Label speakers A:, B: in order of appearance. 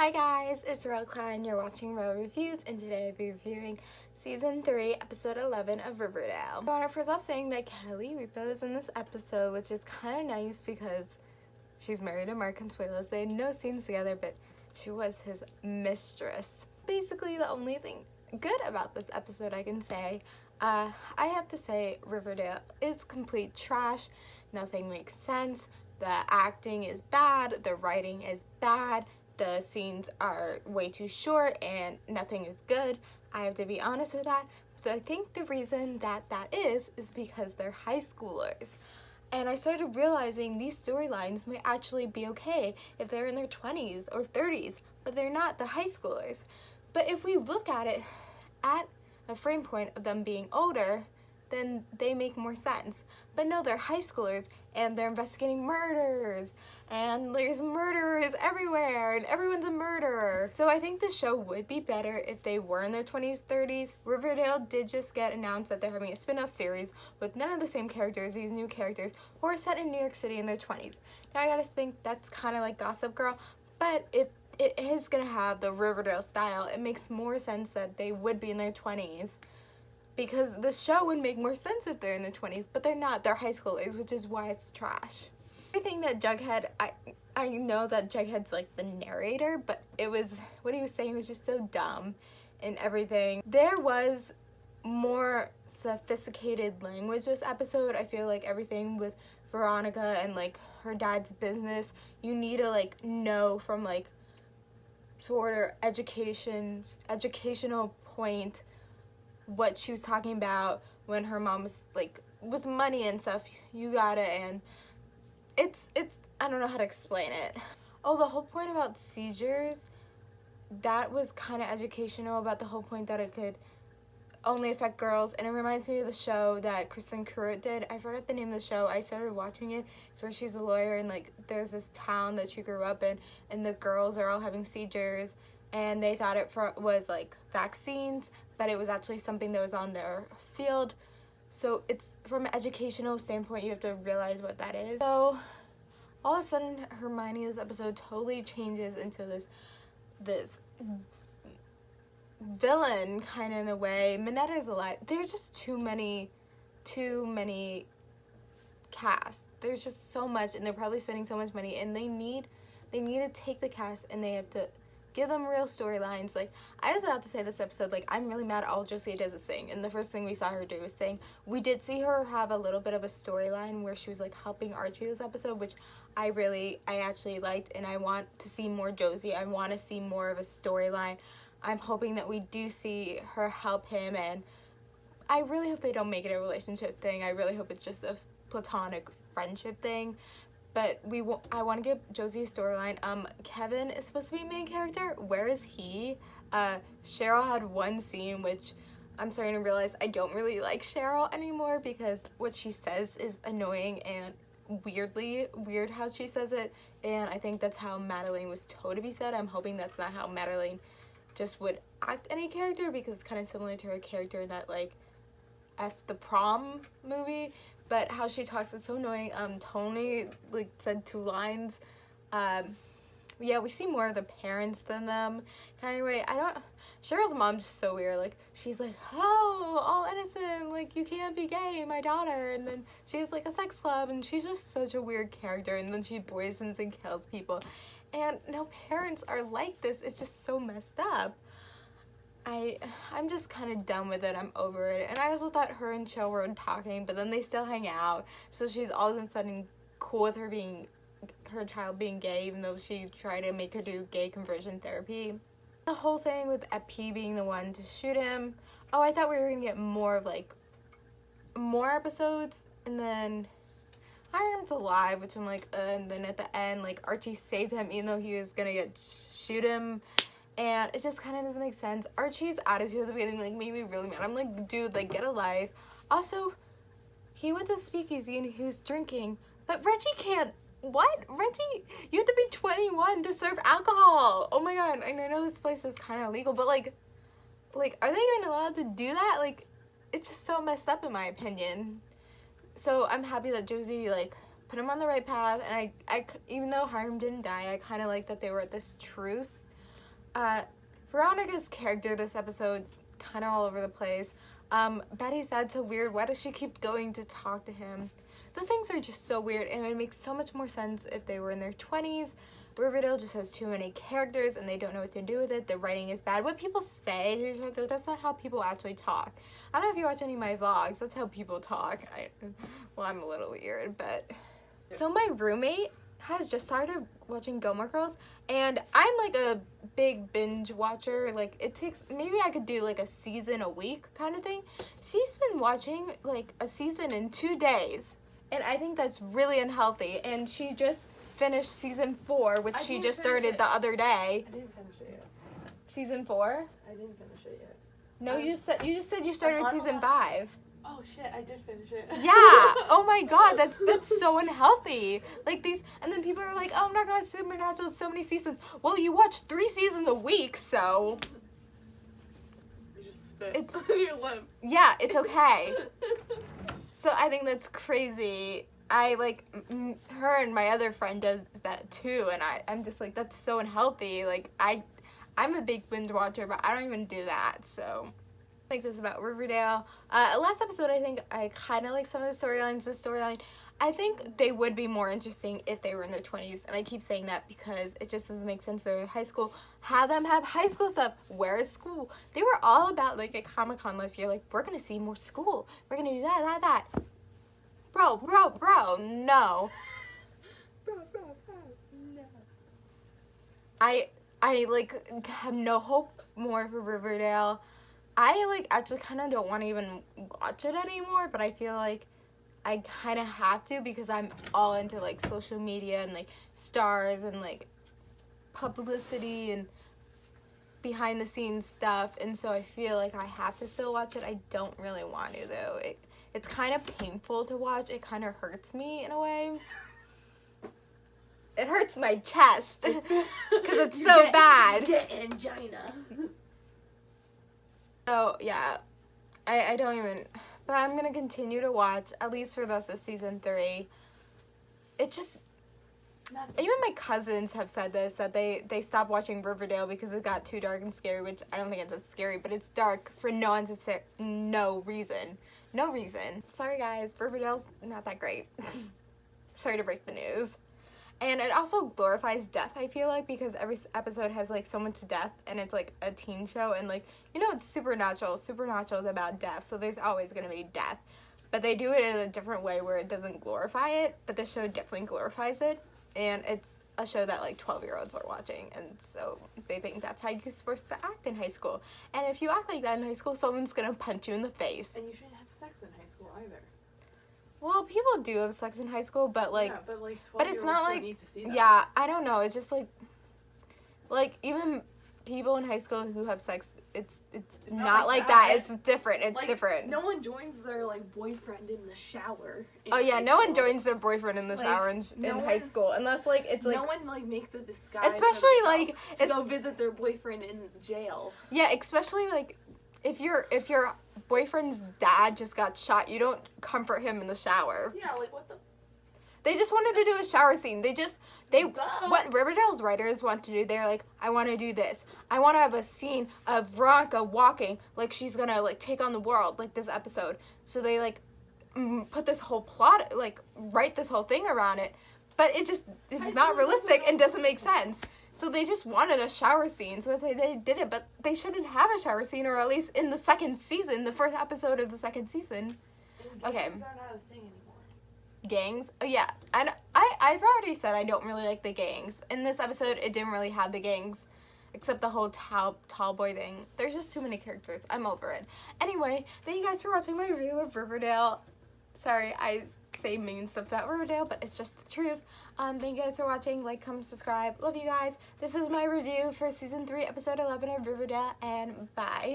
A: Hi guys, it's Ro Klein. You're watching Ro Reviews, and today I'll be reviewing Season 3, Episode 11 of Riverdale. I want to first off saying that Kelly Ripa is in this episode, which is kind of nice because she's married to Mark Consuelos. They had no scenes together, but she was his mistress. Basically, the only thing good about this episode I can say, I have to say Riverdale is complete trash. Nothing makes sense. The acting is bad. The writing is bad. The scenes are way too short and nothing is good. I have to be honest with that. But I think the reason that is because they're high schoolers. And I started realizing these storylines might actually be okay if they're in their 20s or 30s, but they're not. The high schoolers. But if we look at it at a frame point of them being older, then they make more sense. But no, they're high schoolers and they're investigating murders and there's murderers everywhere and everyone's a murderer. So I think the show would be better if they were in their 20s, 30s. Riverdale did just get announced that they're having a spin-off series with none of the same characters, these new characters, who are set in New York City in their 20s. Now I gotta think that's kind of like Gossip Girl, but if it is gonna have the Riverdale style, it makes more sense that they would be in their 20s. Because the show would make more sense if they're in their 20s, but they're not. They're high schoolers, which is why it's trash. Everything that Jughead, I know that Jughead's like the narrator, but what he was saying was just so dumb and everything. There was more sophisticated language this episode. I feel like everything with Veronica and like her dad's business, you need to like know from like sort of educational point what she was talking about when her mom was like with money and stuff. You gotta, and it's I don't know how to explain it. Oh, the whole point about seizures, that was kind of educational about the whole point that it could only affect girls, and it reminds me of the show that Kristen Stewart did. I forgot the name of the show. I started watching it. It's where she's a lawyer and like there's this town that she grew up in and the girls are all having seizures and they thought it was like vaccines, but it was actually something that was on their field. So it's from an educational standpoint, you have to realize what that is. So all of a sudden Hermione in this episode totally changes into this villain kind of in a way. Minetta's alive. There's just too many cast. There's just so much, and they're probably spending so much money, and they need to take the cast and they have to give them real storylines. Like, I was about to say this episode, like, I'm really mad all Josie does is sing, and the first thing we saw her do was sing. We did see her have a little bit of a storyline where she was, like, helping Archie this episode, which I actually liked, and I want to see more Josie. I want to see more of a storyline. I'm hoping that we do see her help him, and I really hope they don't make it a relationship thing. I really hope it's just a platonic friendship thing. But I want to give Josie a storyline. Kevin is supposed to be a main character. Where is he? Cheryl had one scene, which I'm starting to realize I don't really like Cheryl anymore because what she says is annoying and weird how she says it. And I think that's how Madeline was told to be said. I'm hoping that's not how Madeline just would act any character, because it's kind of similar to her character in that like F the Prom movie. But how she talks is so annoying. Tony like said 2 lines. Yeah, we see more of the parents than them. Kind of way. Cheryl's mom's just so weird. Like, she's like, oh, all innocent. Like, you can't be gay, my daughter. And then she has like a sex club, and she's just such a weird character. And then she poisons and kills people. And no parents are like this. It's just so messed up. I'm just kind of done with it. I'm over it. And I also thought her and Cheryl were talking, but then they still hang out. So she's all of a sudden cool with her child being gay, even though she tried to make her do gay conversion therapy. The whole thing with Epi being the one to shoot him. Oh, I thought we were going to get more of like, more episodes. And then Hiram's alive, which I'm like, and then at the end, like, Archie saved him even though he was going to shoot him. And it just kind of doesn't make sense. Archie's attitude at the beginning, like, made me really mad. I'm like, dude, like, get a life. Also, he went to Speakeasy and he was drinking. But Reggie can't. What? Reggie, you have to be 21 to serve alcohol. Oh my god. And I know this place is kind of illegal, but, like, are they even allowed to do that? Like, it's just so messed up in my opinion. So I'm happy that Josie, like, put him on the right path. And I even though Hiram didn't die, I kind of like that they were at this truce. Veronica's character this episode, kind of all over the place. Betty's dad's so weird. Why does she keep going to talk to him? The things are just so weird, and it makes so much more sense if they were in their 20s. Riverdale just has too many characters, and they don't know what to do with it. The writing is bad. What people say to each other, that's not how people actually talk. I don't know if you watch any of my vlogs. That's how people talk. Well, I'm a little weird, but... So my roommate has just started watching Gilmore Girls, and I'm like a big binge watcher. Like, it takes, maybe I could do like a season a week kind of thing. She's been watching like a season in 2 days, and I think that's really unhealthy. And she just finished season 4, which she just started the other day.
B: I didn't finish it yet.
A: Season 4?
B: I didn't finish it yet.
A: No, you just said you started season 5.
B: Oh shit, I did finish it.
A: Yeah. Oh my god, that's so unhealthy. Like these, and then people are like, oh, I'm not gonna watch Supernatural, it's so many seasons. Well, you watch 3 seasons a week, so.
B: You just spit on your lip.
A: Yeah, it's okay. So I think that's crazy. I like, her and my other friend does that too, and I'm just like, that's so unhealthy. Like, I'm a big binge watcher, but I don't even do that, so. Like this about Riverdale. Last episode, I think I kind of like some of the storylines. The storyline, I think they would be more interesting if they were in their 20s, and I keep saying that because it just doesn't make sense. They're in high school. Have them have high school stuff. Where is school? They were all about, like, at Comic-Con last year, like, we're gonna see more school. We're gonna do that. Bro, no. Bro, no. I like have no hope more for Riverdale. I, like, actually kind of don't want to even watch it anymore, but I feel like I kind of have to because I'm all into, like, social media and, like, stars and, like, publicity and behind-the-scenes stuff, and so I feel like I have to still watch it. I don't really want to, though. It's kind of painful to watch. It kind of hurts me in a way. It hurts my chest because it's so bad.
B: You get angina.
A: So, yeah, I don't even, but I'm going to continue to watch, at least for the rest of season 3. It just, even my cousins have said this, that they stopped watching Riverdale because it got too dark and scary, which I don't think it's that scary, but it's dark for no reason. No reason. Sorry, guys, Riverdale's not that great. Sorry to break the news. And it also glorifies death, I feel like, because every episode has, like, so much death, and it's, like, a teen show, and, like, you know, it's Supernatural. Supernatural is about death, so there's always going to be death. But they do it in a different way where it doesn't glorify it, but this show definitely glorifies it, and it's a show that, like, 12-year-olds are watching, and so they think that's how you're supposed to act in high school. And if you act like that in high school, someone's going to punch you in the face.
B: And you shouldn't have sex in high school either.
A: Well, people do have sex in high school, but, like,
B: yeah,
A: but it's not like,
B: need to see that.
A: Yeah, I don't know, it's just, like, even people in high school who have sex, it's not like that. It's different. It's like, different.
B: No one joins their, like, boyfriend in the shower.
A: Oh, yeah, no one joins their boyfriend in the shower in high school, unless, like, it's, like...
B: No one, like, makes a disguise
A: especially, like...
B: to go visit their boyfriend in jail.
A: Yeah, especially, like, if your boyfriend's dad just got shot, you don't comfort him in the shower.
B: Yeah, like, what the...
A: They just wanted to do a shower scene. What Riverdale's writers want to do, they're like, I want to do this. I want to have a scene of Veronica walking like she's going to, like, take on the world, like this episode. So they, like, put this whole plot, like, write this whole thing around it. But it's not realistic and doesn't make sense. So they just wanted a shower scene, so they did it, but they shouldn't have a shower scene, or at least in the second season, the first episode of the second season. Okay.
B: Gangs are not a thing anymore.
A: Gangs? Oh, yeah. And I've already said I don't really like the gangs. In this episode, it didn't really have the gangs, except the whole tall boy thing. There's just too many characters. I'm over it. Anyway, thank you guys for watching my review of Riverdale. Sorry, I say mean stuff about Riverdale, but it's just the truth. Thank you guys for watching. Like, comment, subscribe. Love you guys. This is my review for season 3, episode 11 of Riverdale, and bye.